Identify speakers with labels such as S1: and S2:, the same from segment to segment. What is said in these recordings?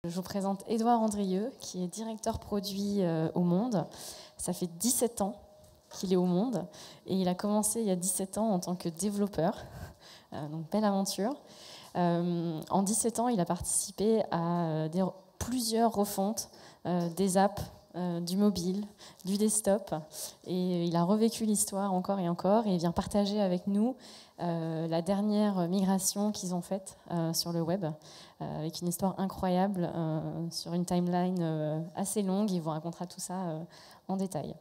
S1: Je vous présente Édouard Andrieux, qui est directeur produit au Monde. Ça fait 17 ans qu'il est au Monde et il a commencé il y a 17 ans en tant que développeur. Donc belle aventure. En 17 ans, il a participé à plusieurs refontes des apps, du mobile, du desktop, et il a revécu l'histoire encore et encore, et il vient partager avec nous la dernière migration qu'ils ont faite sur le web, avec une histoire incroyable, sur une timeline assez longue. Il vous racontera tout ça en détail.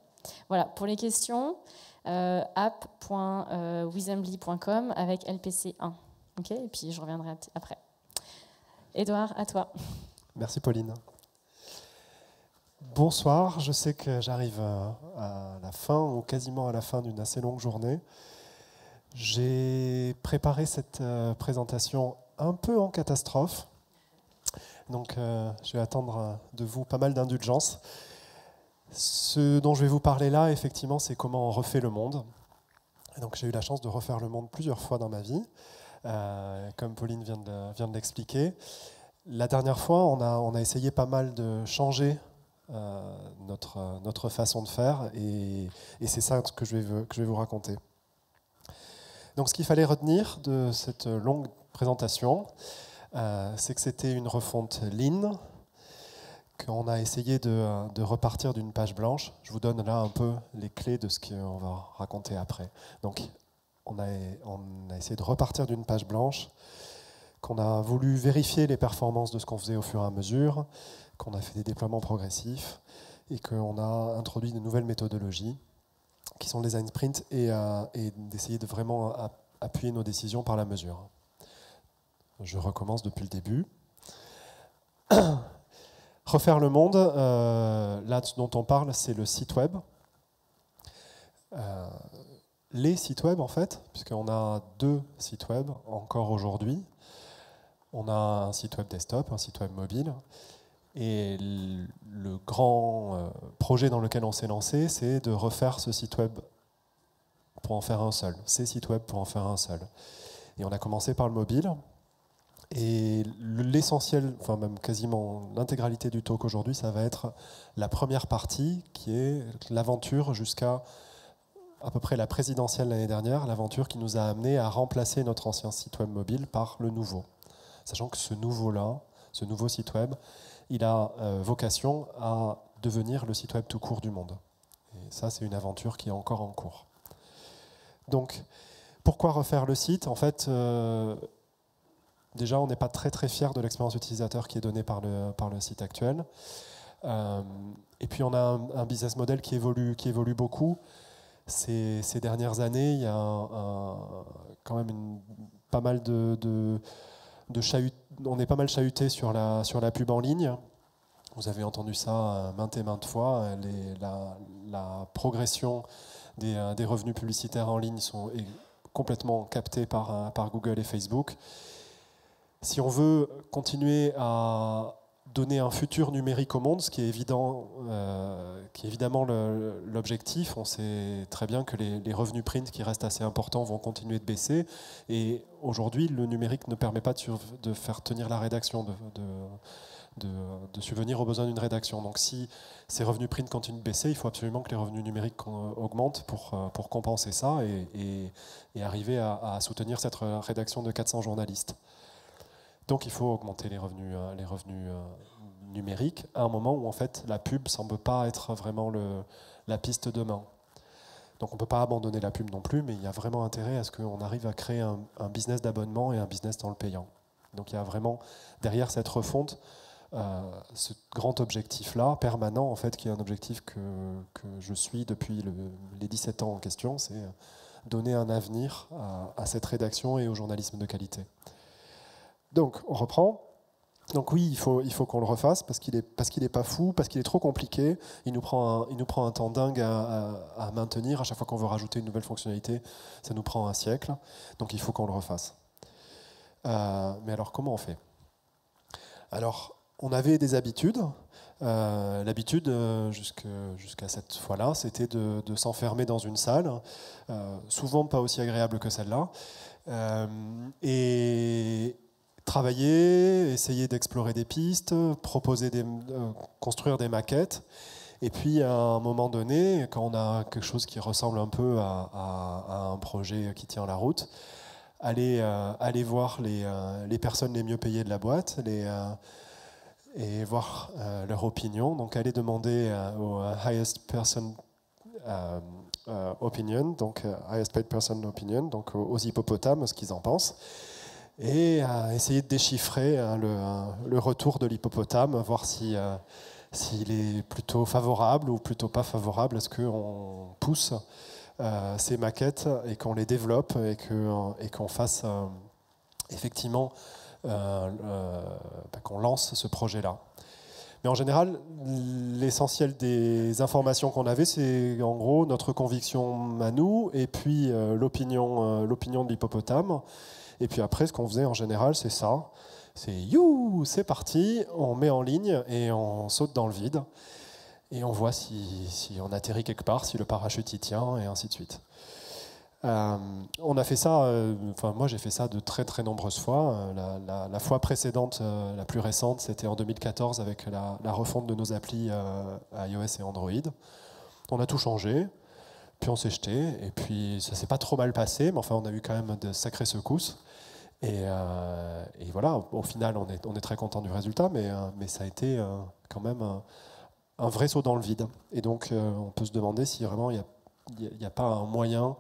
S1: Voilà, pour les questions, app.wizambly.com avec LPC1. Okay, et puis je reviendrai après. Édouard, à toi.
S2: Merci Pauline. Bonsoir, je sais que j'arrive à la fin, ou quasiment à la fin d'une assez longue journée. J'ai préparé cette présentation un peu en catastrophe, donc je vais attendre de vous pas mal d'indulgence. Ce dont je vais vous parler là, effectivement, c'est comment on refait le monde. Et donc j'ai eu la chance de refaire le monde plusieurs fois dans ma vie, comme Pauline vient de l'expliquer. La dernière fois, on a essayé pas mal de changer notre façon de faire, et c'est ça que je vais vous raconter. Donc ce qu'il fallait retenir de cette longue présentation, c'est que c'était une refonte lean, qu'on a essayé de repartir d'une page blanche. Je vous donne là un peu les clés de ce qu'on va raconter après. Donc on a essayé de repartir d'une page blanche, qu'on a voulu vérifier les performances de ce qu'on faisait au fur et à mesure, qu'on a fait des déploiements progressifs et qu'on a introduit de nouvelles méthodologies qui sont le design sprint, et d'essayer de vraiment appuyer nos décisions par la mesure. Je recommence depuis le début. Refaire le monde, là dont on parle, c'est le site web. Les sites web en fait, puisqu'on a 2 sites web encore aujourd'hui. On a un site web desktop, un site web mobile. Et le grand projet dans lequel on s'est lancé, c'est de refaire ce site web pour en faire un seul, ces sites web pour en faire un seul. Et on a commencé par le mobile. Et l'essentiel, enfin même quasiment l'intégralité du talk aujourd'hui, ça va être la première partie, qui est l'aventure jusqu'à à peu près la présidentielle l'année dernière, l'aventure qui nous a amené à remplacer notre ancien site web mobile par le nouveau. Sachant que ce nouveau site web, il a vocation à devenir le site web tout court du monde. Et ça, c'est une aventure qui est encore en cours. Donc, pourquoi refaire le site? En fait, déjà, on n'est pas très très fiers de l'expérience utilisateur qui est donnée par le site actuel. Et puis, on a un business model qui évolue beaucoup. Ces dernières années, il y a quand même pas mal on est pas mal chahuté sur la pub en ligne. Vous avez entendu ça maintes et maintes fois. La progression des revenus publicitaires en ligne est complètement captés par Google et Facebook. Si on veut continuer à donner un futur numérique au monde, ce qui est évidemment l'objectif, on sait très bien que les revenus print qui restent assez importants vont continuer de baisser. Et aujourd'hui, le numérique ne permet pas de faire tenir la rédaction, de subvenir aux besoins d'une rédaction. Donc si ces revenus print continuent de baisser, il faut absolument que les revenus numériques augmentent pour compenser ça et arriver à soutenir cette rédaction de 400 journalistes. Donc il faut augmenter les revenus numériques à un moment où en fait la pub ne semble pas être vraiment la piste de main. Donc on ne peut pas abandonner la pub non plus, mais il y a vraiment intérêt à ce qu'on arrive à créer un business d'abonnement et un business dans le payant. Donc il y a vraiment derrière cette refonte ce grand objectif-là, permanent en fait, qui est un objectif que je suis depuis les 17 ans en question, c'est donner un avenir à cette rédaction et au journalisme de qualité. Donc, on reprend. Donc oui, il faut qu'on le refasse parce qu'il est pas fou, parce qu'il est trop compliqué. Il nous prend un temps dingue à maintenir. À chaque fois qu'on veut rajouter une nouvelle fonctionnalité, ça nous prend un siècle. Donc il faut qu'on le refasse. Mais alors, comment on fait? Alors, on avait des habitudes. L'habitude, jusqu'à cette fois-là, c'était de s'enfermer dans une salle, souvent pas aussi agréable que celle-là. Et travailler, essayer d'explorer des pistes, construire des maquettes. Et puis, à un moment donné, quand on a quelque chose qui ressemble un peu à un projet qui tient la route, aller voir les personnes les mieux payées de la boîte et voir leur opinion. Donc, aller demander au highest person opinion, donc highest paid person opinion, donc aux hippopotames, ce qu'ils en pensent. Et essayer de déchiffrer le retour de l'hippopotame, voir s'il est plutôt favorable ou plutôt pas favorable à ce qu'on pousse ces maquettes et qu'on les développe et qu'on fasse effectivement qu'on lance ce projet-là. Mais en général, l'essentiel des informations qu'on avait, c'est en gros notre conviction à nous et puis l'opinion de l'hippopotame. Et puis après, ce qu'on faisait en général, c'est ça. C'est you, c'est parti, on met en ligne et on saute dans le vide. Et on voit si on atterrit quelque part, si le parachute y tient, et ainsi de suite. On a fait ça, moi j'ai fait ça de très très nombreuses fois. La fois précédente, la plus récente, c'était en 2014 avec la refonte de nos applis iOS et Android. On a tout changé, puis on s'est jeté, et puis ça s'est pas trop mal passé, mais enfin on a eu quand même de sacrées secousses. Et voilà, au final on est très content du résultat, mais ça a été quand même un vrai saut dans le vide. Et donc on peut se demander si vraiment il n'y a pas un moyen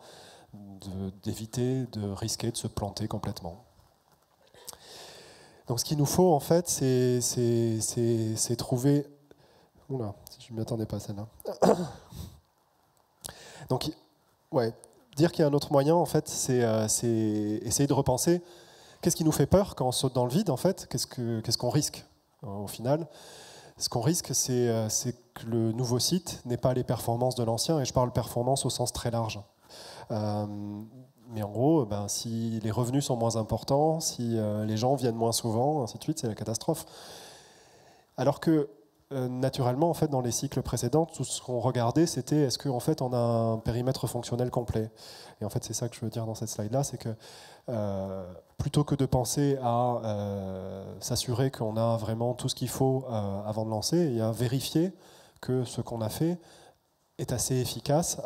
S2: d'éviter de risquer de se planter complètement. Donc ce qu'il nous faut en fait, c'est trouver... Oula, je ne m'y attendais pas à celle-là. Donc, ouais, dire qu'il y a un autre moyen, en fait, c'est essayer de repenser qu'est-ce qui nous fait peur quand on saute dans le vide, en fait, qu'est-ce qu'on risque au final. Ce qu'on risque, c'est que le nouveau site n'ait pas les performances de l'ancien, et je parle performance au sens très large. Mais en gros, si les revenus sont moins importants, si les gens viennent moins souvent, ainsi de suite, c'est la catastrophe. Alors que naturellement, en fait, dans les cycles précédents, tout ce qu'on regardait, c'était est-ce qu'en fait, on a un périmètre fonctionnel complet. Et en fait, c'est ça que je veux dire dans cette slide-là, c'est que plutôt que de penser à s'assurer qu'on a vraiment tout ce qu'il faut avant de lancer, et à vérifier que ce qu'on a fait est assez efficace,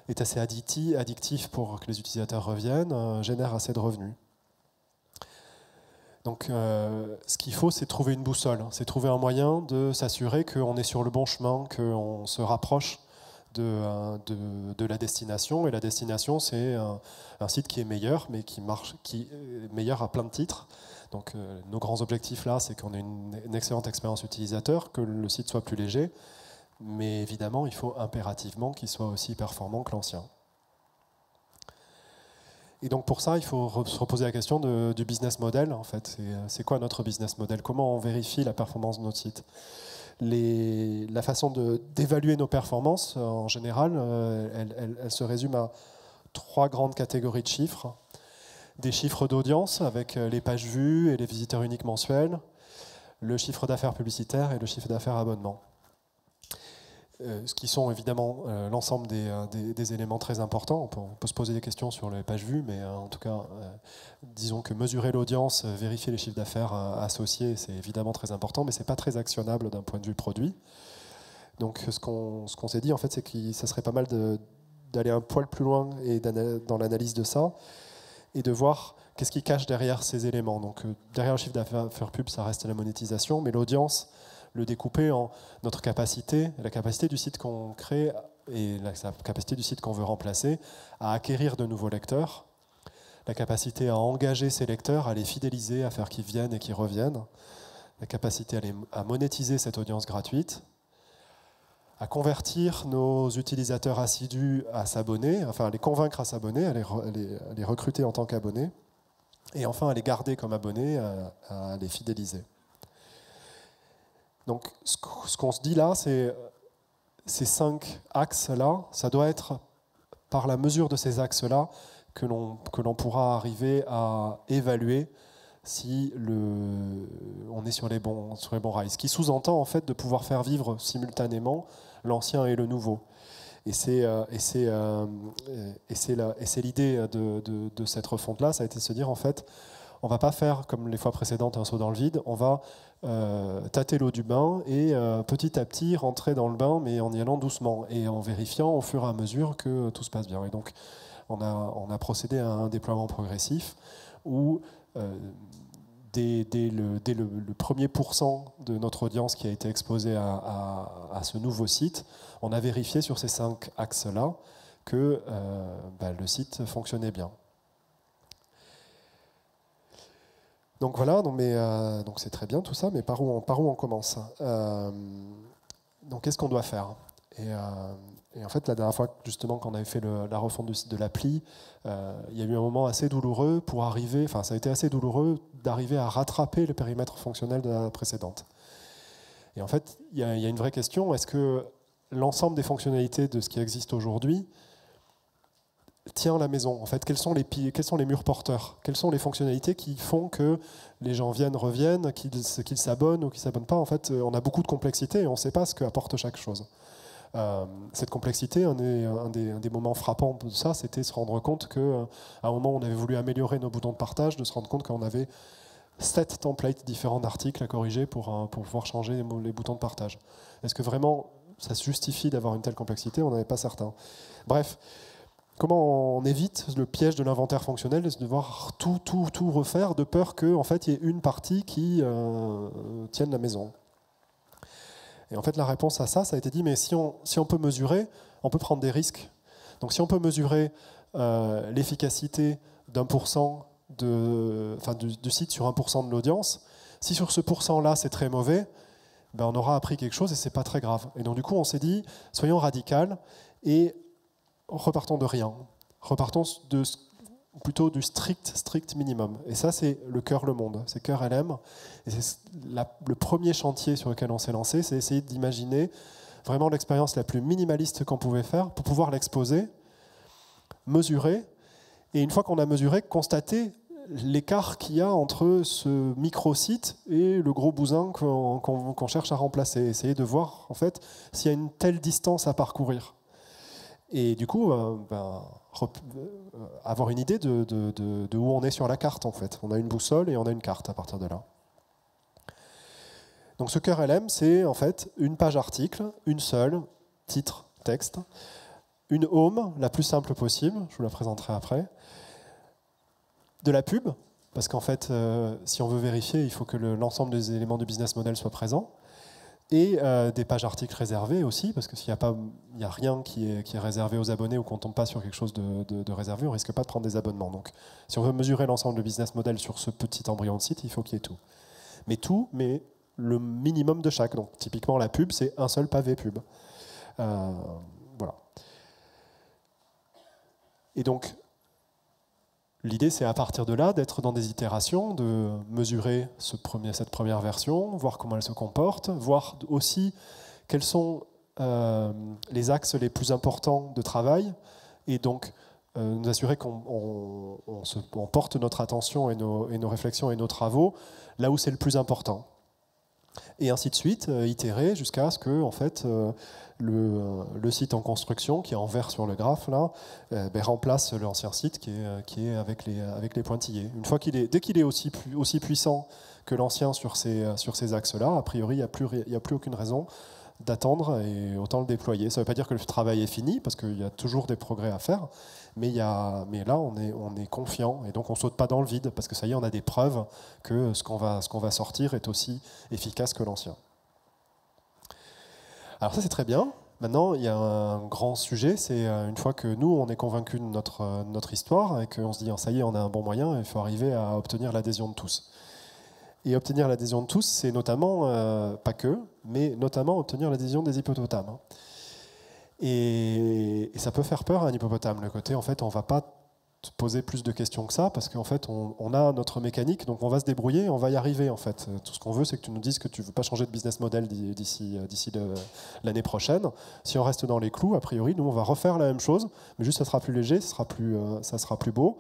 S2: est assez addictif pour que les utilisateurs reviennent, génère assez de revenus. Donc ce qu'il faut, c'est trouver une boussole, c'est trouver un moyen de s'assurer qu'on est sur le bon chemin, qu'on se rapproche de la destination. Et la destination, c'est un site qui est meilleur, mais qui est meilleur à plein de titres. Donc nos grands objectifs là, c'est qu'on ait une excellente expérience utilisateur, que le site soit plus léger, mais évidemment, il faut impérativement qu'il soit aussi performant que l'ancien. Et donc pour ça, il faut se reposer la question du business model. En fait, c'est quoi notre business model? Comment on vérifie la performance de notre site? La façon d'évaluer nos performances, en général, elle se résume à 3 grandes catégories de chiffres. Des chiffres d'audience avec les pages vues et les visiteurs uniques mensuels, le chiffre d'affaires publicitaire et le chiffre d'affaires abonnement. Ce qui sont évidemment l'ensemble des éléments très importants. On peut se poser des questions sur les pages vues, mais en tout cas, disons que mesurer l'audience, vérifier les chiffres d'affaires associés, c'est évidemment très important, mais ce n'est pas très actionnable d'un point de vue produit. Donc ce qu'on s'est dit, en fait, c'est que ça serait pas mal d'aller un poil plus loin et dans l'analyse de ça, et de voir qu'est-ce qui cache derrière ces éléments. Donc derrière le chiffre d'affaires pub, ça reste la monétisation, mais l'audience, le découper en notre capacité, la capacité du site qu'on crée et la capacité du site qu'on veut remplacer à acquérir de nouveaux lecteurs, la capacité à engager ces lecteurs, à les fidéliser, à faire qu'ils viennent et qu'ils reviennent, la capacité à monétiser cette audience gratuite, à convertir nos utilisateurs assidus à s'abonner, enfin à les convaincre à s'abonner, à les recruter en tant qu'abonnés, et enfin à les garder comme abonnés, à les fidéliser. Donc ce qu'on se dit là, c'est ces 5 axes-là, ça doit être par la mesure de ces axes-là que l'on pourra arriver à évaluer si on est sur les bons rails. Ce qui sous-entend en fait de pouvoir faire vivre simultanément l'ancien et le nouveau. Et c'est l'idée de cette refonte-là, ça a été de se dire en fait, on ne va pas faire, comme les fois précédentes, un saut dans le vide. On va tâter l'eau du bain et petit à petit rentrer dans le bain, mais en y allant doucement et en vérifiant au fur et à mesure que tout se passe bien. Et donc, on a procédé à un déploiement progressif où dès le premier pourcent de notre audience qui a été exposée à ce nouveau site, on a vérifié sur ces 5 axes-là que le site fonctionnait bien. Donc voilà, donc c'est très bien tout ça, mais par où on commence? Donc qu'est-ce qu'on doit faire? Et en fait, la dernière fois, justement, quand on avait fait la refonte de l'appli, il y a eu un moment assez douloureux ça a été assez douloureux d'arriver à rattraper le périmètre fonctionnel de la précédente. Et en fait, il y a une vraie question, est-ce que l'ensemble des fonctionnalités de ce qui existe aujourd'hui tient la maison? En fait, quels sont les murs porteurs? Quelles sont les fonctionnalités qui font que les gens reviennent, qu'ils s'abonnent ou qu'ils ne s'abonnent pas? En fait, on a beaucoup de complexité et on ne sait pas ce qu'apporte chaque chose. Cette complexité, un des moments frappants de ça, c'était se rendre compte qu'à un moment, on avait voulu améliorer nos boutons de partage, de se rendre compte qu'on avait 7 templates différents d'articles à corriger pour pouvoir changer les boutons de partage. Est-ce que vraiment ça se justifie d'avoir une telle complexité? On n'en est pas certain. Bref. Comment on évite le piège de l'inventaire fonctionnel, de devoir tout refaire, de peur qu'il y ait une partie qui tienne la maison? Et en fait, la réponse à ça a été dit, mais si on peut mesurer, on peut prendre des risques. Donc si on peut mesurer l'efficacité d'1% du site sur 1% de l'audience, si sur ce pourcent-là c'est très mauvais, on aura appris quelque chose et c'est pas très grave. Et donc du coup, on s'est dit, soyons radical et repartons de rien, repartons plutôt du strict minimum. Et ça, c'est le cœur le monde, c'est cœur LM. Et c'est le premier chantier sur lequel on s'est lancé, c'est essayer d'imaginer vraiment l'expérience la plus minimaliste qu'on pouvait faire pour pouvoir l'exposer, mesurer, et une fois qu'on a mesuré, constater l'écart qu'il y a entre ce micro-site et le gros bousin qu'on cherche à remplacer. Essayer de voir, en fait, s'il y a une telle distance à parcourir. Et du coup, avoir une idée de où on est sur la carte, en fait. On a une boussole et on a une carte à partir de là. Donc ce cœur LM, c'est en fait une page article, une seule, titre, texte, une home, la plus simple possible, je vous la présenterai après, de la pub, parce qu'en fait, si on veut vérifier, il faut que l'ensemble des éléments du business model soient présents, et des pages articles réservées aussi, parce que s'il n'y a rien qui est réservé aux abonnés ou qu'on ne tombe pas sur quelque chose de réservé, on ne risque pas de prendre des abonnements. Donc, si on veut mesurer l'ensemble du business model sur ce petit embryon de site, il faut qu'il y ait tout. Mais le minimum de chaque. Donc, typiquement, la pub, c'est un seul pavé pub. Voilà. Et donc, l'idée, c'est à partir de là d'être dans des itérations, de mesurer cette première version, voir comment elle se comporte, voir aussi quels sont les axes les plus importants de travail, et donc nous assurer qu'on porte notre attention et nos réflexions et nos travaux là où c'est le plus important. Et ainsi de suite, itérer jusqu'à ce que en fait, le site en construction, qui est en vert sur le graphe, là, remplace l'ancien site qui est avec les pointillés. Dès qu'il est aussi puissant que l'ancien sur ces axes-là, a priori, il n'y a plus aucune raison d'attendre et autant le déployer. Ça ne veut pas dire que le travail est fini, parce qu'il y a toujours des progrès à faire, mais là, on est confiant, et donc on ne saute pas dans le vide, parce que ça y est, on a des preuves que ce qu'on va sortir est aussi efficace que l'ancien. Alors ça, c'est très bien. Maintenant, il y a un grand sujet, c'est une fois que nous, on est convaincus de notre histoire, et qu'on se dit, ça y est, on a un bon moyen, il faut arriver à obtenir l'adhésion de tous. Et obtenir l'adhésion de tous, c'est notamment, pas que, mais notamment obtenir l'adhésion des hippopotames. Et ça peut faire peur à un hippopotame, le côté, en fait, on ne va pas te poser plus de questions que ça, parce qu'en fait, on a notre mécanique, donc on va se débrouiller, on va y arriver, en fait. Tout ce qu'on veut, c'est que tu nous dises que tu ne veux pas changer de business model d'ici l'année prochaine. Si on reste dans les clous, a priori, nous, on va refaire la même chose, mais juste ça sera plus léger, ça sera plus beau,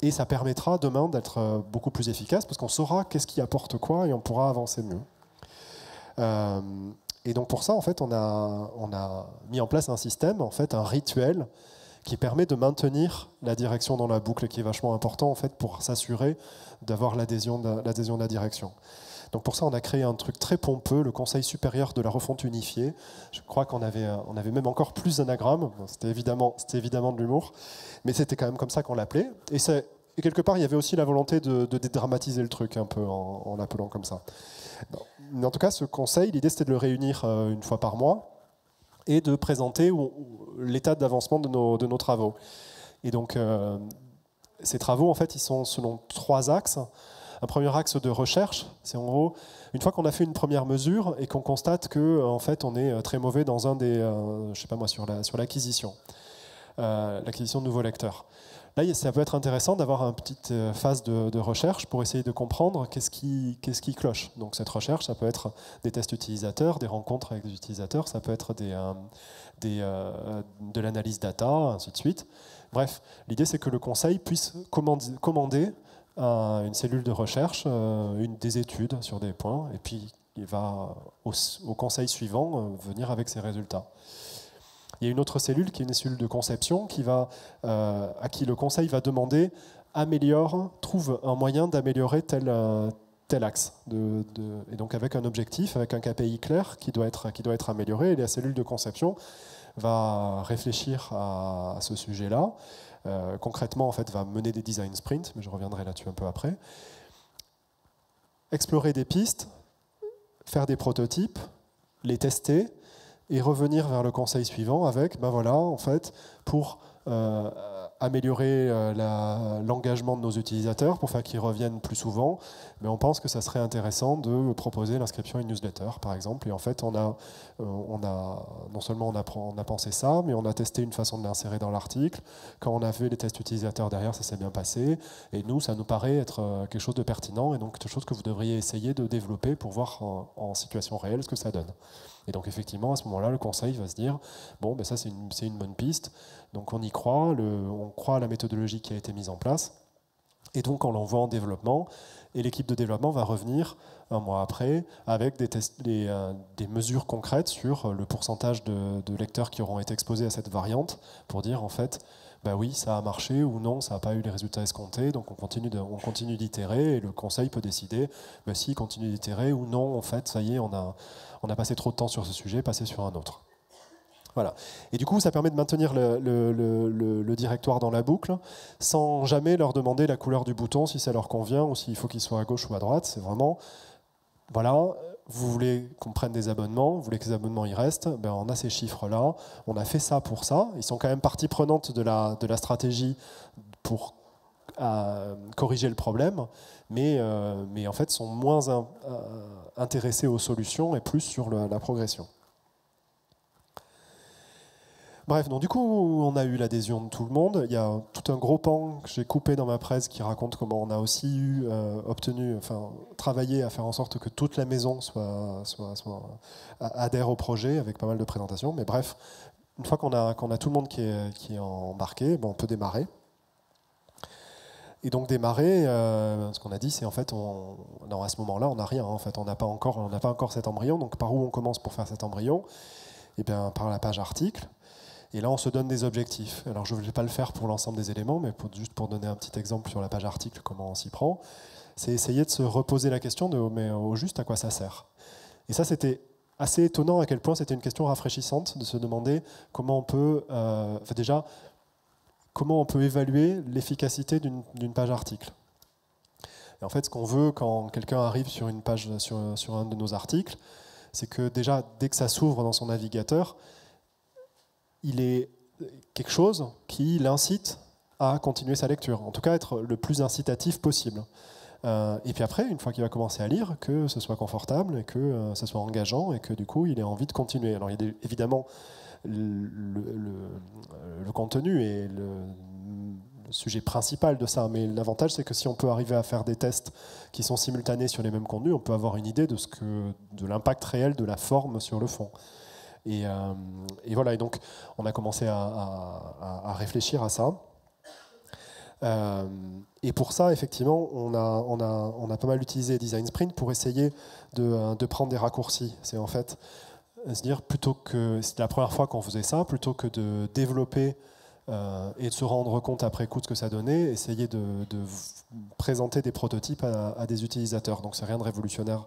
S2: et ça permettra demain d'être beaucoup plus efficace, parce qu'on saura qu'est-ce qui apporte quoi, et on pourra avancer mieux. Et donc pour ça, en fait, on a mis en place un système, en fait, un rituel qui permet de maintenir la direction dans la boucle et qui est vachement important en fait pour s'assurer d'avoir l'adhésion de la direction. Donc pour ça, on a créé un truc très pompeux, le Conseil supérieur de la refonte unifiée. Je crois qu'on avait même encore plus d'anagrammes. C'était évidemment de l'humour, mais c'était quand même comme ça qu'on l'appelait. Et quelque part, il y avait aussi la volonté de dédramatiser le truc un peu en l'appelant comme ça. Mais en tout cas, ce conseil, l'idée c'était de le réunir une fois par mois et de présenter l'état d'avancement de nos travaux. Et donc, ces travaux, en fait, ils sont selon 3 axes. Un premier axe de recherche, c'est en gros, une fois qu'on a fait une première mesure et qu'on constate que, en fait, on est très mauvais dans un des, je sais pas moi, sur l'acquisition de nouveaux lecteurs. Là, ça peut être intéressant d'avoir une petite phase de recherche pour essayer de comprendre qu'est-ce qui cloche. Donc cette recherche, ça peut être des tests utilisateurs, des rencontres avec des utilisateurs, ça peut être de l'analyse data, ainsi de suite. Bref, l'idée c'est que le conseil puisse commander à une cellule de recherche des études sur des points, et puis il va au conseil suivant venir avec ses résultats. Il y a une autre cellule qui est une cellule de conception à qui le conseil va demander trouve un moyen d'améliorer tel axe. Et donc avec un objectif, avec un KPI clair qui doit être amélioré. Et la cellule de conception va réfléchir à ce sujet-là. Concrètement, en fait, va mener des design sprints, mais je reviendrai là-dessus un peu après. Explorer des pistes, faire des prototypes, les tester, et revenir vers le conseil suivant avec, ben voilà, en fait, pour améliorer l'engagement de nos utilisateurs, pour faire qu'ils reviennent plus souvent, mais on pense que ça serait intéressant de proposer l'inscription à une newsletter, par exemple. Et en fait, non seulement on a pensé ça, mais on a testé une façon de l'insérer dans l'article. Quand on a fait les tests utilisateurs derrière, ça s'est bien passé. Et nous, ça nous paraît être quelque chose de pertinent et donc quelque chose que vous devriez essayer de développer pour voir en situation réelle ce que ça donne. Et donc effectivement, à ce moment-là, le conseil va se dire, bon, ben ça c'est une bonne piste, donc on y croit, on croit à la méthodologie qui a été mise en place, et donc on l'envoie en développement, et l'équipe de développement va revenir un mois après avec des mesures concrètes sur le pourcentage de lecteurs qui auront été exposés à cette variante, pour dire en fait, bah oui, ça a marché ou non, ça n'a pas eu les résultats escomptés, donc on continue d'itérer, et le conseil peut décider bah, s'il continue d'itérer ou non, en fait, ça y est, on a passé trop de temps sur ce sujet, passer sur un autre. Voilà. Et du coup, ça permet de maintenir le directoire dans la boucle, sans jamais leur demander la couleur du bouton, si ça leur convient, ou s'il faut qu'il soit à gauche ou à droite. C'est vraiment, voilà, vous voulez qu'on prenne des abonnements, vous voulez que les abonnements y restent, ben on a ces chiffres-là, on a fait ça pour ça. Ils sont quand même partie prenante de la stratégie pour corriger le problème, mais en fait sont moins intéressés aux solutions et plus sur la progression. Bref, donc du coup, on a eu l'adhésion de tout le monde. Il y a tout un gros pan que j'ai coupé dans ma presse qui raconte comment on a aussi travaillé à faire en sorte que toute la maison adhère au projet avec pas mal de présentations. Mais bref, une fois qu'on a tout le monde qui est embarqué, on peut démarrer. Et donc démarrer, ce qu'on a dit, c'est en fait, à ce moment-là, on n'a rien. En fait, on n'a pas encore cet embryon. Donc par où on commence pour faire cet embryon? Eh bien, par la page article. Et là, on se donne des objectifs. Alors, je ne vais pas le faire pour l'ensemble des éléments, mais juste pour donner un petit exemple sur la page article, comment on s'y prend, c'est essayer de se reposer la question mais au juste à quoi ça sert. Et ça, c'était assez étonnant à quel point c'était une question rafraîchissante de se demander comment on peut, comment on peut évaluer l'efficacité d'une page article. Et en fait, ce qu'on veut quand quelqu'un arrive sur une page, sur un de nos articles, c'est que déjà, dès que ça s'ouvre dans son navigateur, il est quelque chose qui l'incite à continuer sa lecture, en tout cas être le plus incitatif possible. Et puis après, une fois qu'il va commencer à lire, que ce soit confortable, et que ce soit engageant, et que du coup, il ait envie de continuer. Alors il y a évidemment le contenu et le sujet principal de ça, mais l'avantage c'est que si on peut arriver à faire des tests qui sont simultanés sur les mêmes contenus, on peut avoir une idée de l'impact réel de la forme sur le fond. Et voilà, et donc on a commencé à réfléchir à ça. Et pour ça, effectivement, on a pas mal utilisé Design Sprint pour essayer de prendre des raccourcis. C'est en fait se dire, c'est la première fois qu'on faisait ça, plutôt que de développer et de se rendre compte après coup de ce que ça donnait, essayer de présenter des prototypes à des utilisateurs. Donc c'est rien de révolutionnaire.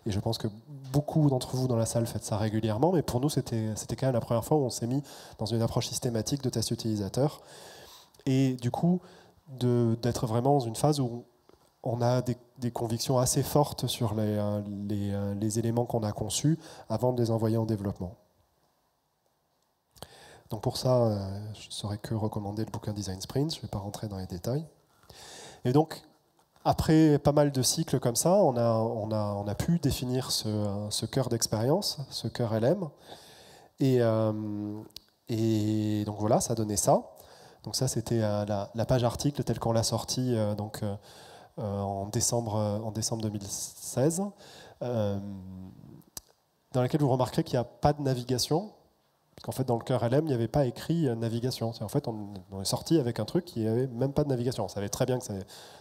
S2: Et je pense que beaucoup d'entre vous dans la salle faites ça régulièrement, mais pour nous c'était quand même la première fois où on s'est mis dans une approche systématique de test utilisateur. Et du coup, d'être vraiment dans une phase où on a des convictions assez fortes sur les éléments qu'on a conçus avant de les envoyer en développement. Donc pour ça, je ne saurais que recommander le bouquin Design Sprint, je ne vais pas rentrer dans les détails. Et donc, après pas mal de cycles comme ça, on a pu définir ce cœur d'expérience, ce cœur LM. Et donc voilà, ça donnait ça. Donc ça, c'était la page article telle qu'on l'a sortie en décembre 2016, dans laquelle vous remarquerez qu'il n'y a pas de navigation. Parce qu'en fait, dans le cœur LM, il n'y avait pas écrit navigation. En fait, on est sorti avec un truc qui n'avait même pas de navigation. On savait très bien que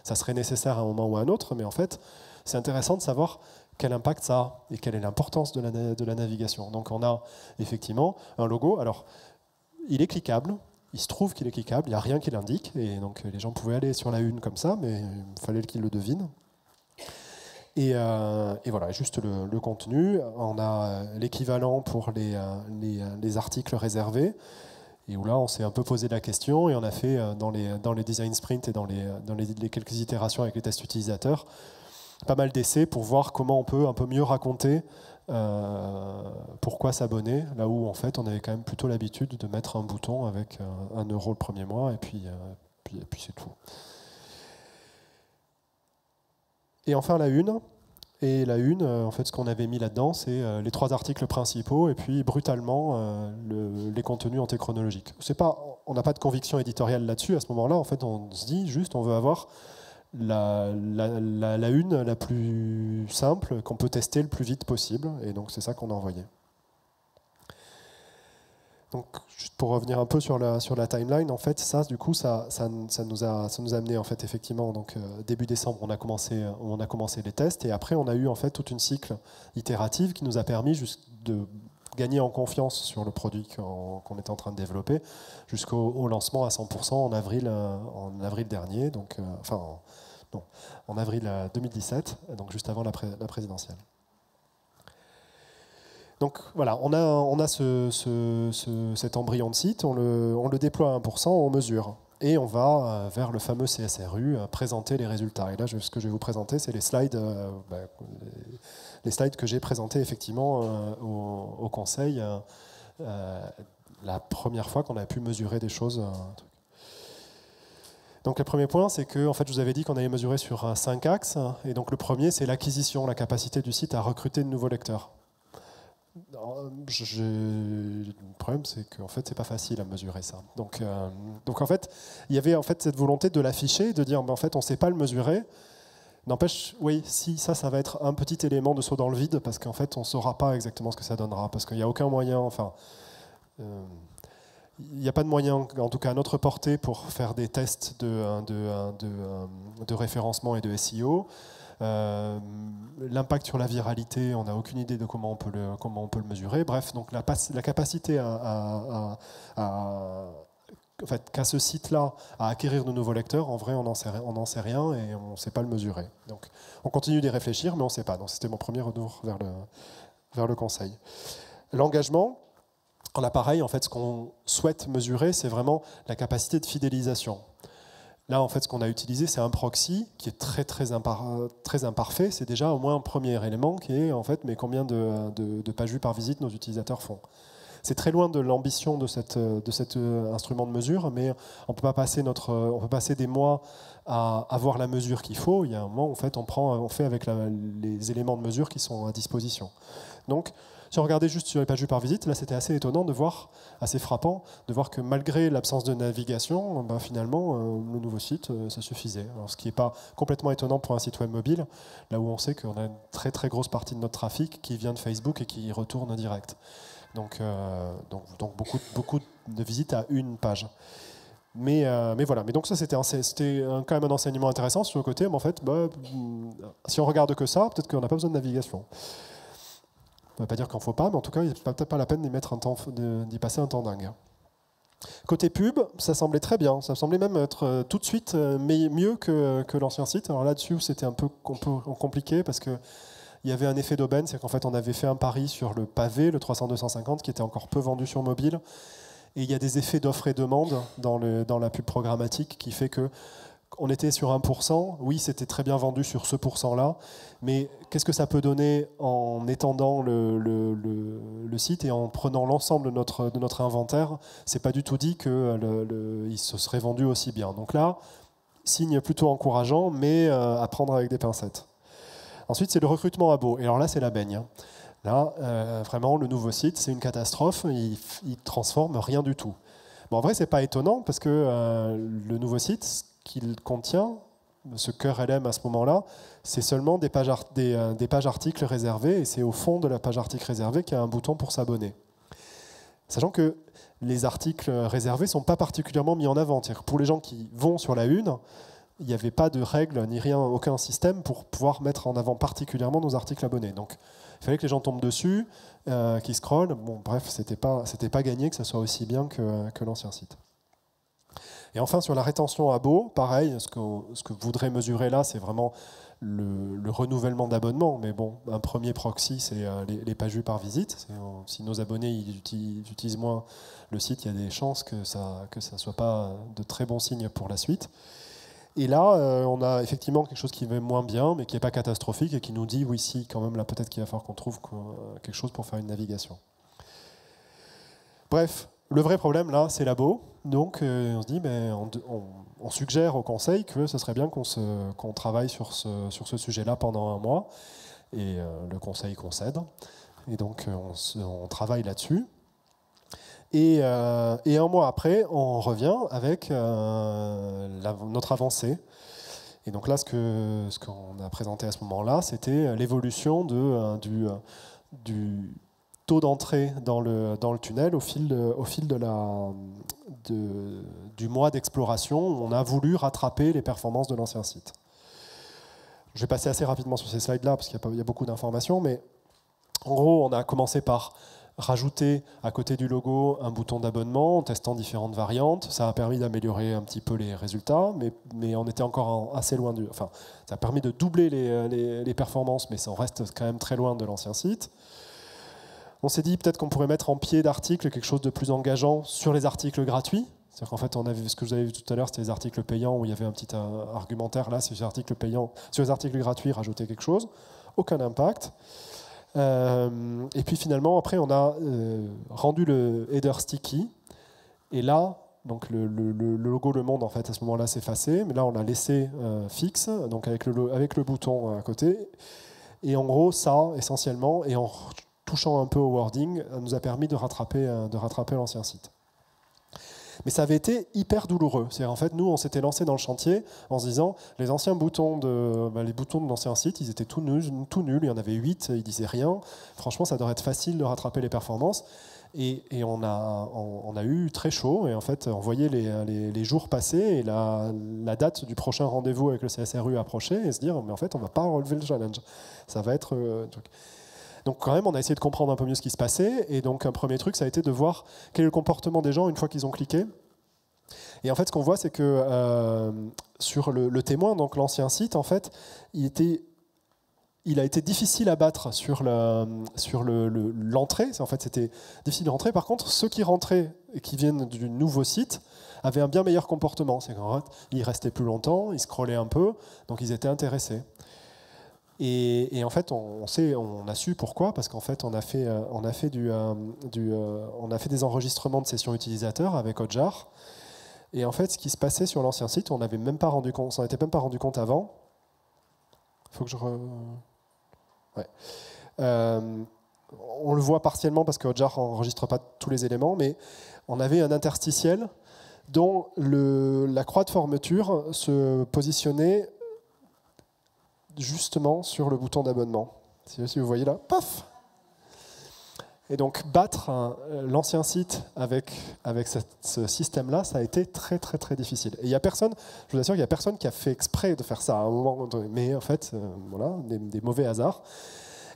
S2: ça serait nécessaire à un moment ou à un autre, mais en fait, c'est intéressant de savoir quel impact ça a et quelle est l'importance de la navigation. Donc on a effectivement un logo. Alors, il est cliquable. Il se trouve qu'il est cliquable. Il n'y a rien qui l'indique. Et donc les gens pouvaient aller sur la une comme ça, mais il fallait qu'ils le devinent. Et voilà, juste le contenu. On a l'équivalent pour les articles réservés, et où là, on s'est un peu posé la question, et on a fait dans les design sprints et dans les quelques itérations avec les tests utilisateurs, pas mal d'essais pour voir comment on peut un peu mieux raconter pourquoi s'abonner, là où en fait on avait quand même plutôt l'habitude de mettre un bouton avec 1 € le premier mois, et puis c'est tout. Et enfin la une. Et la une, en fait, ce qu'on avait mis là-dedans, c'est les 3 articles principaux et puis brutalement les contenus antéchronologiques. On n'a pas de conviction éditoriale là-dessus. À ce moment-là, en fait, on se dit juste, on veut avoir la une la plus simple qu'on peut tester le plus vite possible. Et donc, c'est ça qu'on a envoyé. Donc, juste pour revenir un peu sur la timeline, en fait, ça, du coup, ça nous a amené, en fait, effectivement, donc début décembre, on a commencé les tests, et après, on a eu en fait toute une cycle itérative qui nous a permis de gagner en confiance sur le produit qu'on était en train de développer, jusqu'au lancement à 100% en avril dernier, donc en avril 2017, donc juste avant la présidentielle. Donc voilà, on a cet embryon de site, on le déploie à 1%, on mesure. Et on va vers le fameux CSRU présenter les résultats. Et là, ce que je vais vous présenter, c'est les slides que j'ai présentés effectivement au conseil la première fois qu'on a pu mesurer des choses. Donc le premier point, c'est que en fait, je vous avais dit qu'on allait mesurer sur 5 axes. Et donc le premier, c'est l'acquisition, la capacité du site à recruter de nouveaux lecteurs. Le problème, c'est qu'en fait, c'est pas facile à mesurer ça. Donc en fait, il y avait en fait cette volonté de l'afficher, de dire, en fait, on ne sait pas le mesurer. N'empêche, oui, si ça va être un petit élément de saut dans le vide, parce qu'en fait, on ne saura pas exactement ce que ça donnera, parce qu'il n'y a aucun moyen, enfin, il n'y a pas de moyen, en tout cas à notre portée, pour faire des tests de référencement et de SEO. L'impact sur la viralité, on n'a aucune idée de comment on peut le mesurer. Bref, donc la capacité en fait, qu'à ce site-là à acquérir de nouveaux lecteurs, en vrai, on n'en sait rien et on ne sait pas le mesurer. Donc, on continue d'y réfléchir, mais on ne sait pas. Donc, c'était mon premier retour vers le conseil. L'engagement, en appareil, en fait, ce qu'on souhaite mesurer, c'est vraiment la capacité de fidélisation. Là, en fait, ce qu'on a utilisé, c'est un proxy qui est très imparfait. C'est déjà au moins un premier élément qui est, en fait, mais combien de pages vues par visite nos utilisateurs font. C'est très loin de l'ambition de cet instrument de mesure, mais on peut passer des mois à avoir la mesure qu'il faut. Il y a un moment où en fait, on fait avec les éléments de mesure qui sont à disposition. Donc, si on regardait juste sur les pages vues par visite, là c'était assez étonnant de voir, assez frappant, de voir que malgré l'absence de navigation, finalement, le nouveau site, ça suffisait. Alors, ce qui n'est pas complètement étonnant pour un site web mobile, là où on sait qu'on a une très grosse partie de notre trafic qui vient de Facebook et qui retourne en direct. Donc beaucoup de visites à une page. Mais voilà. Mais donc ça c'était quand même un enseignement intéressant sur le côté. Mais en fait, si on regarde que ça, peut-être qu'on n'a pas besoin de navigation. Ça ne veut pas dire qu'il n'en faut pas, mais en tout cas, il n'est peut-être pas la peine d'y passer un temps dingue. Côté pub, ça semblait très bien. Ça semblait même être tout de suite mieux que l'ancien site. Alors là-dessus, c'était un peu compliqué parce qu'il y avait un effet d'aubaine. C'est qu'en fait, on avait fait un pari sur le pavé, le 300-250, qui était encore peu vendu sur mobile. Et il y a des effets d'offre et demande dans la pub programmatique qui fait que on était sur 1%. Oui, c'était très bien vendu sur ce pourcent-là. Mais qu'est-ce que ça peut donner en étendant le site et en prenant l'ensemble de notre inventaire? C'est pas du tout dit qu'il se serait vendu aussi bien. Donc là, signe plutôt encourageant, mais à prendre avec des pincettes. Ensuite, c'est le recrutement à Beau. Et alors là, c'est la baigne. Là, vraiment, le nouveau site, c'est une catastrophe. Il transforme rien du tout. Bon, en vrai, c'est pas étonnant parce que le nouveau site qu'il contient, ce cœur LM à ce moment-là, c'est seulement des pages articles réservées, et c'est au fond de la page article réservée qu'il y a un bouton pour s'abonner. Sachant que les articles réservés ne sont pas particulièrement mis en avant. C'est-à-dire que pour les gens qui vont sur la une, il n'y avait pas de règles ni rien, aucun système pour pouvoir mettre en avant particulièrement nos articles abonnés. Donc il fallait que les gens tombent dessus, qu'ils scrollent. Bon, bref, c'était pas gagné que ça soit aussi bien que l'ancien site. Et enfin, sur la rétention à Beau, pareil, ce que voudrait mesurer là, c'est vraiment le renouvellement d'abonnements. Mais bon, un premier proxy, c'est les pages vues par visite. Si nos abonnés utilisent moins le site, il y a des chances que ça ne soit pas de très bons signes pour la suite. Et là, on a effectivement quelque chose qui va moins bien, mais qui n'est pas catastrophique et qui nous dit, oui, si, quand même, là, peut-être qu'il va falloir qu'on trouve quelque chose pour faire une navigation. Bref. Le vrai problème, là, c'est la Beau. Donc, on se dit, on suggère au conseil que ce serait bien qu'on travaille sur ce sujet-là pendant un mois. Et le conseil concède. Et donc, on travaille là-dessus. Et un mois après, on revient avec notre avancée. Et donc là, ce qu'on a présenté à ce moment-là, c'était l'évolution du taux d'entrée dans le tunnel au fil du mois d'exploration. On a voulu rattraper les performances de l'ancien site. Je vais passer assez rapidement sur ces slides-là parce qu'il y a beaucoup d'informations, mais en gros, on a commencé par rajouter à côté du logo un bouton d'abonnement en testant différentes variantes. Ça a permis d'améliorer un petit peu les résultats, mais on était encore assez loin Enfin, ça a permis de doubler les performances, mais ça en reste quand même très loin de l'ancien site. On s'est dit peut-être qu'on pourrait mettre en pied d'articles quelque chose de plus engageant sur les articles gratuits. C'est-à-dire qu'en fait, ce que vous avez vu tout à l'heure, c'était les articles payants où il y avait un petit argumentaire. Là, c'est sur les articles payants, sur les articles gratuits, rajouter quelque chose. Aucun impact. Et puis finalement, après, on a rendu le header sticky. Et là, donc le logo Le Monde, en fait, à ce moment-là, s'est effacé. Mais là, on l'a laissé fixe, donc avec le bouton à côté. Et en gros, ça, essentiellement, et en touchant un peu au wording, nous a permis de rattraper l'ancien site. Mais ça avait été hyper douloureux. C'est-à-dire, en fait, nous, on s'était lancé dans le chantier en se disant, les anciens boutons les boutons de l'ancien site, ils étaient tout nuls, il y en avait 8, ils disaient rien. Franchement, ça devrait être facile de rattraper les performances. Et on a eu très chaud, et en fait, on voyait les jours passer, et la date du prochain rendez-vous avec le CSRU approcher, et se dire, mais en fait, on ne va pas relever le challenge. Ça va être un truc. Donc quand même, on a essayé de comprendre un peu mieux ce qui se passait. Et donc un premier truc, ça a été de voir quel est le comportement des gens une fois qu'ils ont cliqué. Et en fait, ce qu'on voit, c'est que sur le témoin, donc l'ancien site, en fait, il a été difficile à battre sur l'entrée. En fait, c'était difficile de rentrer. Par contre, ceux qui rentraient et qui viennent du nouveau site avaient un bien meilleur comportement. C'est qu'en fait, ils restaient plus longtemps, ils scrollaient un peu, donc ils étaient intéressés. Et en fait, on a su pourquoi, parce qu'en fait, on a fait des enregistrements de sessions utilisateurs avec Hotjar. Et en fait, ce qui se passait sur l'ancien site, on n'avait même pas rendu compte, on s'en était même pas rendu compte avant. Il faut que je ouais. On le voit partiellement parce que Hotjar n'enregistre pas tous les éléments, mais on avait un interstitiel dont la croix de fermeture se positionnait justement sur le bouton d'abonnement. Si vous voyez là, paf. Et donc battre l'ancien site avec ce système-là, ça a été très très très difficile. Et il y a personne, je vous assure, il y a personne qui a fait exprès de faire ça à un moment donné. Mais en fait, voilà, des mauvais hasards.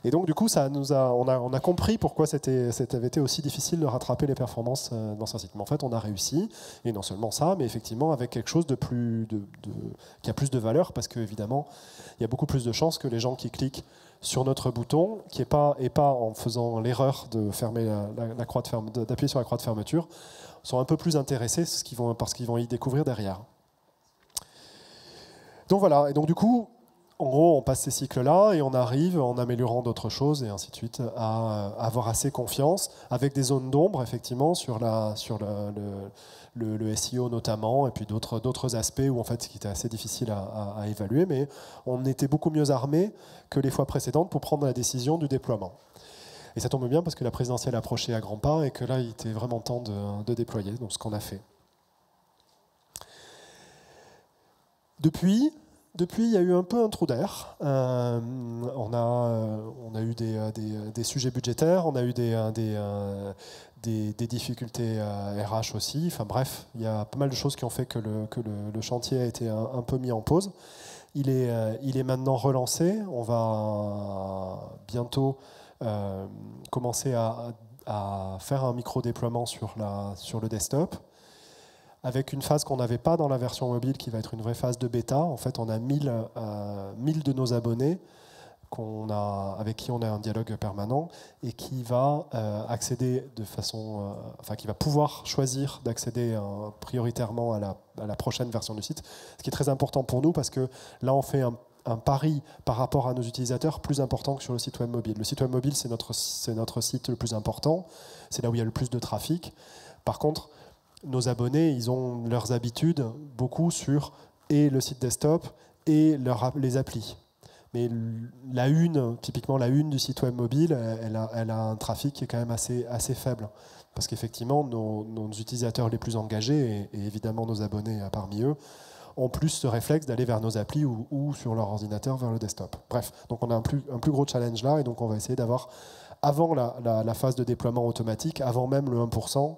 S2: Et donc, du coup, on a compris pourquoi c'était avait été aussi difficile de rattraper les performances dans un site. Mais en fait, on a réussi, et non seulement ça, mais effectivement avec quelque chose qui a plus de valeur, parce qu'évidemment, il y a beaucoup plus de chances que les gens qui cliquent sur notre bouton, et pas en faisant l'erreur de fermer d'appuyer sur la croix de fermeture, sont un peu plus intéressés parce qu'ils vont y découvrir derrière. Donc voilà, et donc du coup, en gros, on passe ces cycles-là et on arrive, en améliorant d'autres choses et ainsi de suite, à avoir assez confiance, avec des zones d'ombre, effectivement, sur le SEO notamment, et puis d'autres aspects où, en fait, ce qui était assez difficile à évaluer, mais on était beaucoup mieux armés que les fois précédentes pour prendre la décision du déploiement. Et ça tombe bien parce que la présidentielle approchait à grands pas et que là, il était vraiment temps de déployer, donc ce qu'on a fait. Depuis, il y a eu un peu un trou d'air. On a eu des sujets budgétaires, on a eu des difficultés RH aussi. Enfin bref, il y a pas mal de choses qui ont fait que le chantier a été un peu mis en pause. Il est maintenant relancé. On va bientôt commencer à faire un micro-déploiement sur le desktop, avec une phase qu'on n'avait pas dans la version mobile, qui va être une vraie phase de bêta. En fait, on a 1000 de nos abonnés avec qui on a un dialogue permanent et qui va accéder de façon, qui va pouvoir choisir d'accéder prioritairement à la prochaine version du site. Ce qui est très important pour nous parce que là, on fait un pari par rapport à nos utilisateurs plus important que sur le site web mobile. Le site web mobile, c'est notre site le plus important. C'est là où il y a le plus de trafic. Par contre, nos abonnés, ils ont leurs habitudes beaucoup sur et le site desktop et les applis. Mais typiquement la une du site web mobile, elle a un trafic qui est quand même assez faible. Parce qu'effectivement, nos utilisateurs les plus engagés, et évidemment nos abonnés parmi eux, ont plus ce réflexe d'aller vers nos applis ou sur leur ordinateur vers le desktop. Bref, donc on a un plus gros challenge là, et donc on va essayer d'avoir, avant la phase de déploiement automatique, avant même le 1%,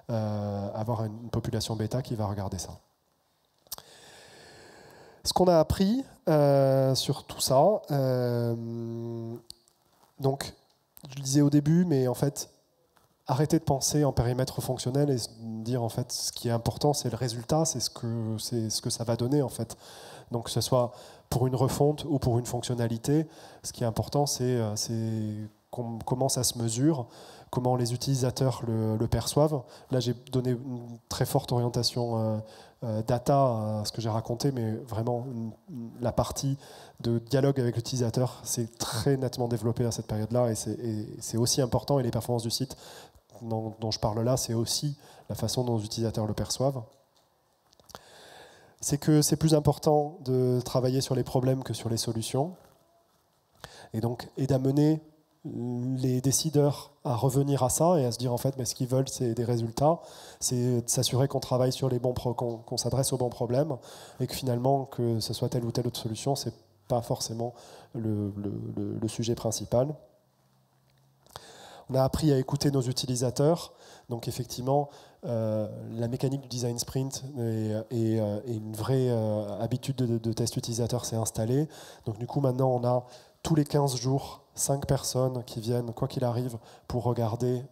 S2: avoir une population bêta qui va regarder ça. Ce qu'on a appris sur tout ça, donc je le disais au début, mais en fait, arrêter de penser en périmètre fonctionnel et dire en fait ce qui est important, c'est le résultat, c'est ce que ça va donner en fait. Donc que ce soit pour une refonte ou pour une fonctionnalité, ce qui est important, c'est comment ça se mesure, comment les utilisateurs le perçoivent. Là, j'ai donné une très forte orientation data à ce que j'ai raconté, mais vraiment la partie de dialogue avec l'utilisateur s'est très nettement développée à cette période-là, et c'est aussi important, et les performances du site dont je parle là, c'est aussi la façon dont les utilisateurs le perçoivent. C'est que c'est plus important de travailler sur les problèmes que sur les solutions, et d'amener les décideurs à revenir à ça et à se dire en fait, mais ce qu'ils veulent, c'est des résultats, c'est de s'assurer qu'on travaille sur les qu'on s'adresse aux bons problèmes, et que finalement, que ce soit telle ou telle autre solution, c'est pas forcément le sujet principal. On a appris à écouter nos utilisateurs. Donc effectivement, la mécanique du design sprint et une vraie habitude de test utilisateur s'est installée. Donc du coup, maintenant, on a tous les 15 jours 5 personnes qui viennent, quoi qu'il arrive, pour regarder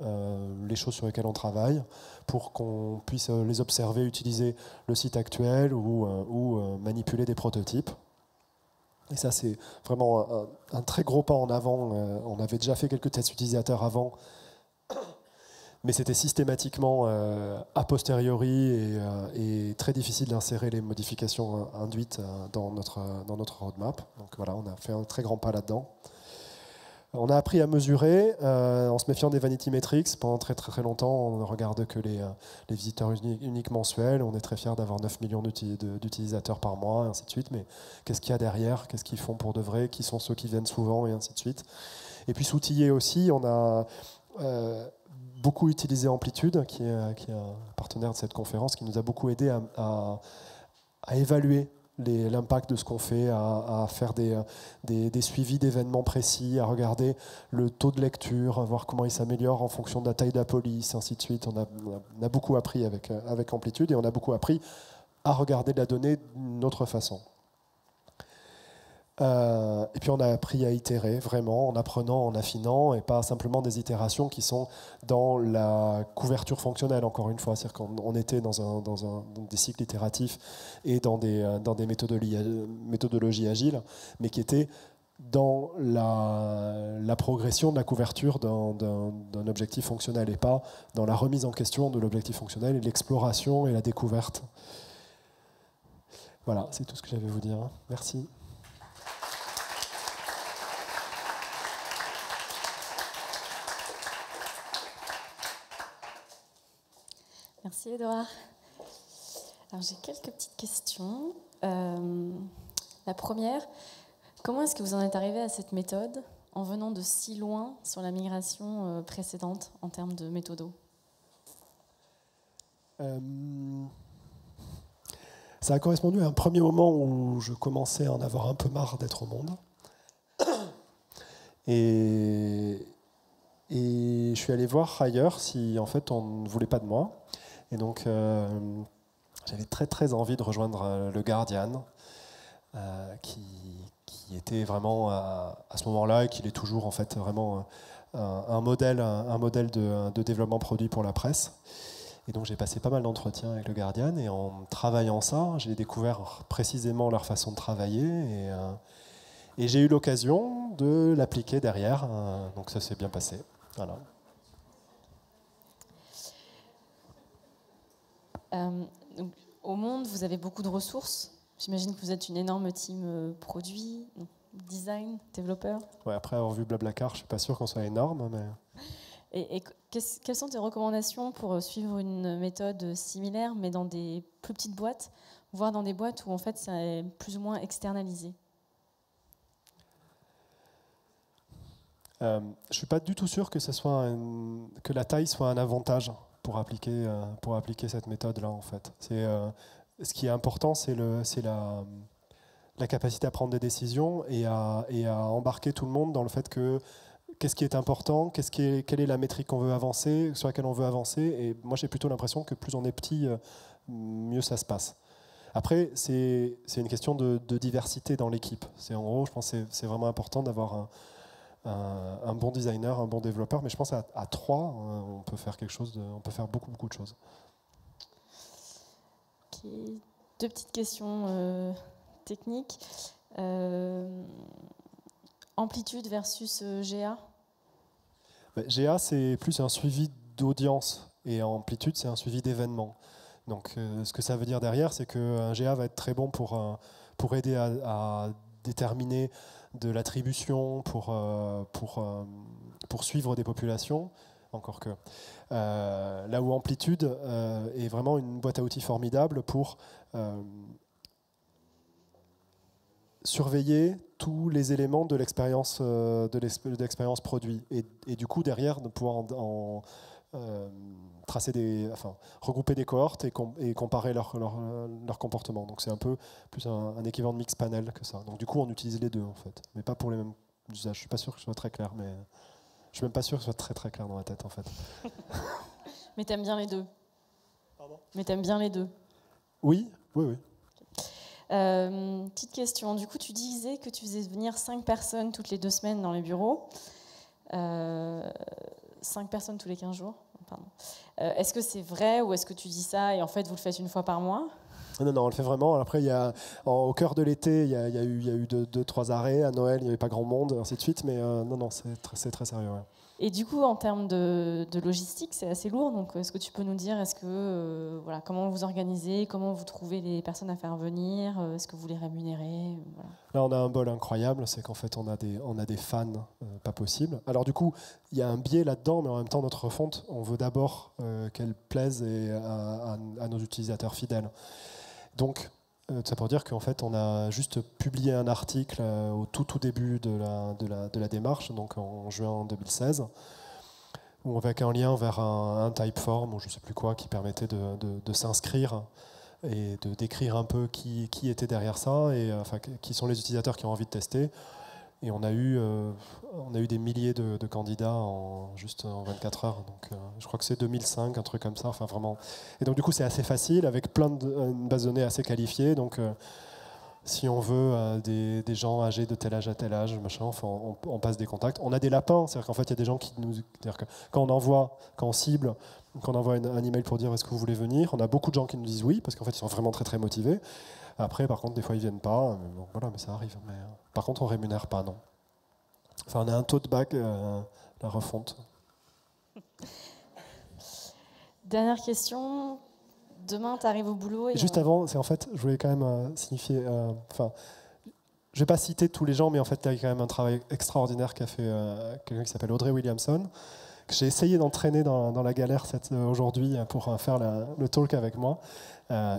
S2: les choses sur lesquelles on travaille, pour qu'on puisse les observer, utiliser le site actuel ou manipuler des prototypes. Et ça, c'est vraiment un très gros pas en avant. On avait déjà fait quelques tests utilisateurs avant, mais c'était systématiquement a posteriori et très difficile d'insérer les modifications induites dans notre roadmap. Donc voilà, on a fait un très grand pas là-dedans. On a appris à mesurer en se méfiant des vanity metrics. Pendant très très très longtemps, on ne regarde que les visiteurs uniques mensuels. On est très fiers d'avoir 9 millions d'utilisateurs par mois, et ainsi de suite. Mais qu'est-ce qu'il y a derrière? Qu'est-ce qu'ils font pour de vrai? Qui sont ceux qui viennent souvent, et ainsi de suite. Et puis s'outiller aussi, on a beaucoup utilisé Amplitude, qui est un partenaire de cette conférence, qui nous a beaucoup aidé à évaluer l'impact de ce qu'on fait, à faire des suivis d'événements précis, à regarder le taux de lecture, à voir comment il s'améliore en fonction de la taille de la police, ainsi de suite. On a beaucoup appris avec Amplitude, et on a beaucoup appris à regarder la donnée d'une autre façon. Et puis on a appris à itérer vraiment en apprenant, en affinant, et pas simplement des itérations qui sont dans la couverture fonctionnelle, encore une fois. C'est-à-dire qu'on était dans des cycles itératifs et dans des méthodologies agiles, mais qui étaient dans la progression de la couverture d'un objectif fonctionnel et pas dans la remise en question de l'objectif fonctionnel et l'exploration et la découverte. Voilà, c'est tout ce que j'avais à vous dire. Merci.
S1: Merci Edouard. Alors j'ai quelques petites questions. La première, comment est-ce que vous en êtes arrivé à cette méthode en venant de si loin sur la migration précédente en termes de méthodo?
S2: Ça a correspondu à un premier moment où je commençais à en avoir un peu marre d'être au monde. Et je suis allé voir ailleurs si en fait on ne voulait pas de moi. Et donc j'avais très très envie de rejoindre le Guardian, qui était vraiment à ce moment-là et qui est toujours en fait vraiment un modèle de développement produit pour la presse. Et donc j'ai passé pas mal d'entretiens avec le Guardian et en travaillant ça, j'ai découvert précisément leur façon de travailler et j'ai eu l'occasion de l'appliquer derrière. Donc ça s'est bien passé. Voilà.
S1: Donc, au Monde, vous avez beaucoup de ressources. J'imagine que vous êtes une énorme team produit, design, développeur.
S2: Ouais, après avoir vu Blablacar, je suis pas sûr qu'on soit énorme, mais...
S1: Et quelles sont tes recommandations pour suivre une méthode similaire, mais dans des plus petites boîtes, voire dans des boîtes où en fait c'est plus ou moins externalisé?
S2: Je ne suis pas du tout sûr que que la taille soit un avantage pour appliquer cette méthode-là, en fait. Ce qui est important, c'est la capacité à prendre des décisions et à embarquer tout le monde dans le fait que qu'est-ce qui est important, quelle est la métrique qu'on veut avancer, sur laquelle on veut avancer. Et moi, j'ai plutôt l'impression que plus on est petit, mieux ça se passe. Après, c'est une question de diversité dans l'équipe. En gros, je pense que c'est vraiment important d'avoir un bon designer, un bon développeur, mais je pense à trois, on peut faire on peut faire beaucoup de choses.
S1: Okay. Deux petites questions techniques. Amplitude versus GA.
S2: GA, c'est plus un suivi d'audience et Amplitude, c'est un suivi d'événements. Donc, ce que ça veut dire derrière, c'est qu'un GA va être très bon pour aider à déterminer de l'attribution, pour suivre des populations, encore que. Là où Amplitude est vraiment une boîte à outils formidable pour surveiller tous les éléments de l'expérience produit et du coup derrière de pouvoir regrouper des cohortes et comparer leur comportement. Donc c'est un peu plus un équivalent de mix panel que ça. Donc du coup on utilise les deux en fait, mais pas pour les mêmes usages. Je suis pas sûr que ce soit très clair, mais je suis même pas sûr que ce soit très très clair dans la tête en fait.
S1: Mais t'aimes bien les deux.
S2: Pardon ?
S1: Mais t'aimes bien les deux.
S2: Oui.
S1: Petite question. Du coup, tu disais que tu faisais venir 5 personnes toutes les 2 semaines dans les bureaux. 5 personnes tous les 15 jours. Pardon. Est-ce que c'est vrai ou est-ce que tu dis ça et en fait vous le faites une fois par mois?
S2: Non, on le fait vraiment. Après, au cœur de l'été, il y a eu 2-3 arrêts. À Noël, il n'y avait pas grand monde, ainsi de suite. Mais non, c'est très sérieux. Ouais.
S1: Et du coup, en termes de logistique, c'est assez lourd. Donc, est-ce que tu peux nous dire, comment vous organisez, comment vous trouvez les personnes à faire venir, est-ce que vous les rémunérez, voilà.
S2: Là, on a un bol incroyable, c'est qu'en fait, on a des fans pas possibles. Alors du coup, il y a un biais là-dedans, mais en même temps, notre refonte, on veut d'abord qu'elle plaise à nos utilisateurs fidèles. Donc, ça pour dire qu'en fait, on a juste publié un article au tout début de la démarche, donc en juin 2016, où avec un lien vers un Typeform ou je ne sais plus quoi qui permettait de s'inscrire et de décrire un peu qui était derrière ça et qui sont les utilisateurs qui ont envie de tester. Et on a eu des milliers de candidats juste en 24 heures. Donc, je crois que c'est 2005, un truc comme ça. Enfin, vraiment. Et donc, du coup, c'est assez facile, avec une base de données assez qualifiée. Donc, Si on veut des gens âgés de tel âge à tel âge, machin, enfin, on passe des contacts. On a des lapins, c'est-à-dire qu'en fait, il y a des gens qui nous... C'est-à-dire que quand on cible, quand on envoie un email pour dire est-ce que vous voulez venir, on a beaucoup de gens qui nous disent oui, parce qu'en fait, ils sont vraiment très très motivés. Après, par contre, des fois, ils viennent pas. Mais bon, voilà, mais ça arrive. Mais, par contre, on rémunère pas, non. Enfin, on a un tote bag, la refonte.
S1: Dernière question. Demain, tu arrives au boulot.
S2: Juste avant, c'est en fait, je voulais quand même signifier. Enfin, je vais pas citer tous les gens, mais en fait, il y a quand même un travail extraordinaire qu'a fait quelqu'un qui s'appelle Audrey Williamson, que j'ai essayé d'entraîner dans la galère aujourd'hui pour faire le talk avec moi,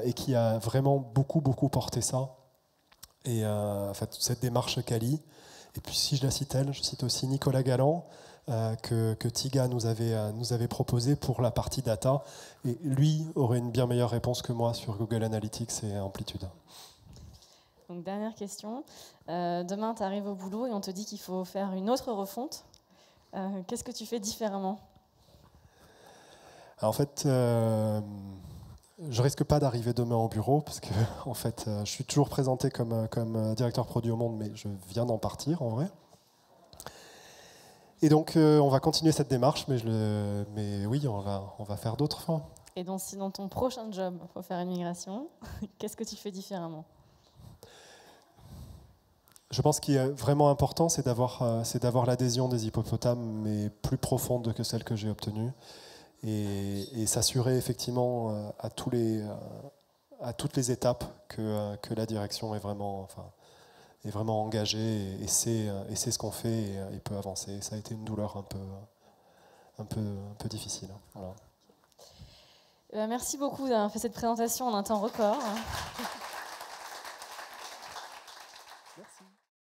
S2: et qui a vraiment beaucoup porté ça. Et en fait, cette démarche Kali. Et puis, si je la cite elle, je cite aussi Nicolas Galland, que Tiga nous avait proposé pour la partie data. Et lui aurait une bien meilleure réponse que moi sur Google Analytics et Amplitude.
S1: Donc, dernière question. Demain, tu arrives au boulot et on te dit qu'il faut faire une autre refonte. Qu'est-ce que tu fais différemment ?
S2: Alors, en fait, je risque pas d'arriver demain au bureau parce que en fait, je suis toujours présenté comme directeur produit au monde, mais je viens d'en partir en vrai. Et donc, on va continuer cette démarche, mais oui, on va faire d'autres fois.
S1: Et donc, si dans ton prochain job, il faut faire une migration, qu'est-ce que tu fais différemment ?
S2: Je pense qu'il est vraiment important, c'est d'avoir l'adhésion des hippopotames, mais plus profonde que celle que j'ai obtenue, et s'assurer effectivement à toutes les étapes que la direction est vraiment engagée et sait ce qu'on fait et peut avancer. Ça a été une douleur un peu difficile. Voilà.
S1: Merci beaucoup d'avoir fait cette présentation en un temps record.